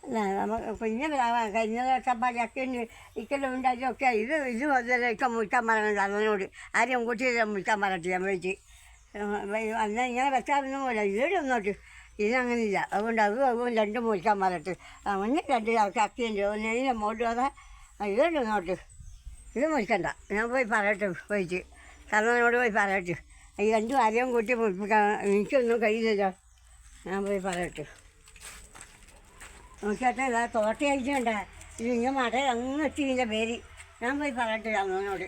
നമുക്ക് പിന്നെ കഴിഞ്ഞ ചപ്പാത്തിയൊക്കെ ഇക്കെല്ലാം ഉണ്ടാക്കിയൊക്കെ ഇത് മുതലൊക്കെ മുറിക്കാൻ പറയണത് അതിനോട് ആരെയും കൂട്ടി മുറിക്കാൻ പറയട്ടെ ഞാൻ വെച്ച് അന്ന് ഇങ്ങനെ വെച്ചാറൊന്നും പോലെ ഇതൊന്നോട്ട് ഇതങ്ങനെ ഇല്ല അതുകൊണ്ട് അതും രണ്ടും മുറിക്കാൻ പറയട്ടെ അങ്ങനെ രണ്ട് ചക്കയുണ്ട് ഒന്നിനെ മോട്ട് വന്നാൽ ഇതൊന്നോട്ട് ഇത് മുറിക്കണ്ട ഞാൻ പോയി പറയട്ടെ പോയിട്ട് തലവനോട് പോയി പറയട്ടെ ഈ രണ്ടും ആരെയും കൂട്ടി മുറിപ്പിക്കാൻ എനിക്കൊന്നും കഴിയില്ലല്ലോ ഞാൻ പോയി പറയട്ടെ നോക്കിയാട്ടെ ഇതാ തോട്ട അയച്ചുണ്ട ഇത് ഇങ്ങനെ മട അങ്ങ് എത്തി ഇതിൻ്റെ പേര് ഞാൻ പോയി പറയട്ടെ അമ്മനോട്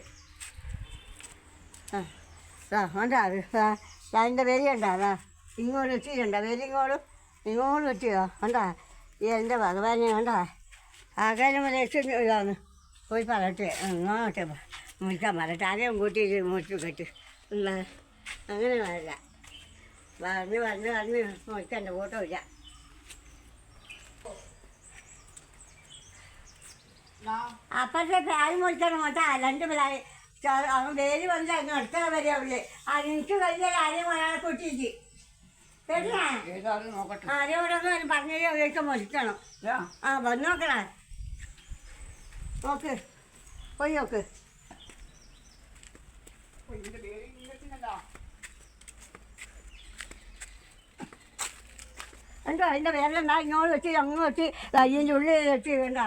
ഉണ്ടാ അതിൻ്റെ പേര് കണ്ടാ അതാ ഇങ്ങോട്ട് എത്തിയിട്ടുണ്ട പേര് ഇങ്ങോട്ട് എത്തിയതാ കണ്ടാ ഈ എൻ്റെ ഭഗവാനെ കണ്ടാ ആകാരം വരെ ഇതാണ് പോയി പറയട്ടെ അങ്ങോട്ടെ മുറിക്കാൻ പറയട്ടെ ആരെയും കൂട്ടി മുറിപ്പിക്കട്ടെ ഉള്ള അങ്ങനെ വരില്ല പറഞ്ഞ് മുറിക്കണ്ട ഫോട്ടോ ഇല്ല അപ്പഴത്തെ പ്രായം മുറിക്കണം കേട്ടാ രണ്ട് പ്രായ അവൻ വേര് വന്ന് അങ്ങ് അടുത്ത വരെ അവിടെ എനിക്ക് കഴിഞ്ഞാൽ ആരെയും ഒരാളെ കൊട്ടിയിട്ട് കേട്ടില്ലേ ആരെയോടൊന്ന് പറഞ്ഞ ഉപയോഗിക്കാൻ മുറിക്കണം വന്ന് നോക്കണേ നോക്ക് പോയി നോക്ക് എന്തോ അതിൻ്റെ പേരെന്താ ഇങ്ങോട്ട് വെച്ച് അങ്ങ് വെച്ച് അതിൻ്റെ ഉള്ളിൽ വെച്ച് വേണ്ട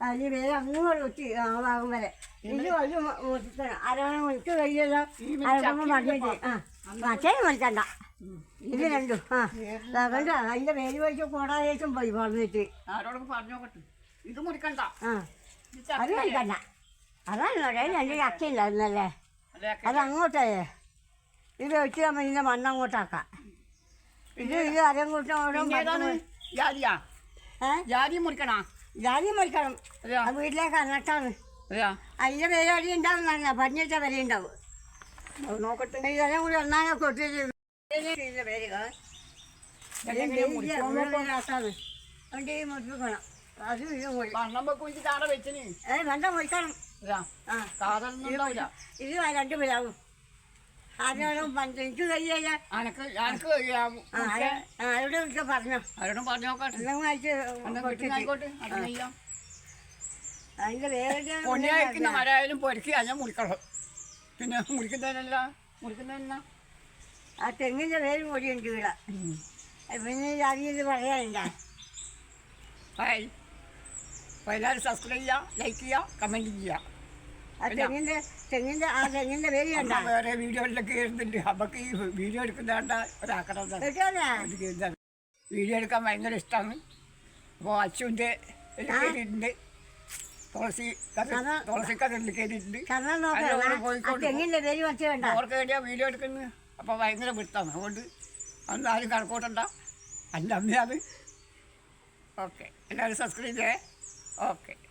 അതിന് പേര് അങ്ങോട്ട് വെച്ച് ഭാഗം വരെ ഇത് ഒരു മുറിക്കണം അരവണ മുറിച്ച് കഴിയല്ലോ അരക്കുമ്പോൾ പറഞ്ഞിട്ട് മറ്റേ മുറിക്കണ്ട ഇത് രണ്ടും കണ്ട അതിൻ്റെ പേര് വെച്ച് കോടാദേശം പോയി പറഞ്ഞിട്ട് ഇത് മുറിക്കണ്ട അത് മുറിക്കണ്ട അതാണ് രണ്ട് ചക്കയില്ലായിരുന്നല്ലേ അതങ്ങോട്ടേ ഇത് വെച്ച് നമ്മൾ ഇതിൻ്റെ മണ്ണങ്ങോട്ടാക്കാം ഇത് അരം കൂട്ടം ജാതി മുറിക്കണം ജാതി മുറിക്കണം വീട്ടിലേക്ക് അങ്ങട്ടാണ് അതിൻ്റെ പരിപാടി ഉണ്ടാവുന്ന പഞ്ഞിട്ട വില ഉണ്ടാവും നോക്കട്ടെ ഇതെല്ലാം കൂടി ഒന്നാനെ കൊട്ടിട്ട് പേര് ആട്ടാണ് അതുകൊണ്ട് ഈ മുറിപ്പിക്കണം അത് ഇത് വേണ്ട മുറിക്കണം ഇത് രണ്ട് പിലാവും ആരോടും എനിക്ക് കഴിയല്ല ആരോടും ഒക്കെ പറഞ്ഞോ അതിന്റെ വേറെ മരായാലും പൊരക്കി ഞാൻ മുറിക്കണം പിന്നെ മുറിക്കുന്നതല്ല ആ തെങ്ങിന്റെ പേര് പൊടിയുണ്ട് ഇവിടെ പിന്നെ ജാതിയിൽ പറയാനുണ്ട എല്ലാവരും സബ്സ്ക്രൈബ് ചെയ്യുക ലൈക്ക് ചെയ്യുക കമൻറ്റ് ചെയ്യുക തെങ്ങിന്റെ പേര് കണ്ട വേറെ വീഡിയോയിലൊക്കെ ഇരുന്നുണ്ട് നമുക്ക് ഈ വീഡിയോ എടുക്കുന്നതാണ്ട ഒരാക്കണം വീഡിയോ എടുക്കാൻ ഭയങ്കര ഇഷ്ടമാണ് അപ്പോൾ അച്ഛൻ്റെ കയറിയിട്ടുണ്ട് തുളസിക്കറിൽ കയറിയിട്ടുണ്ട് അവർക്ക് വേണ്ടിയാ വീഡിയോ എടുക്കുന്നത് അപ്പോൾ ഭയങ്കര വിട്ടാണ് അതുകൊണ്ട് അന്ന് ആരും കണക്കൂട്ടണ്ട എൻ്റെ അമ്മയാണ് ഓക്കെ എല്ലാവരും സബ്സ്ക്രൈബ് ചെയ്യേ ഓക്കെ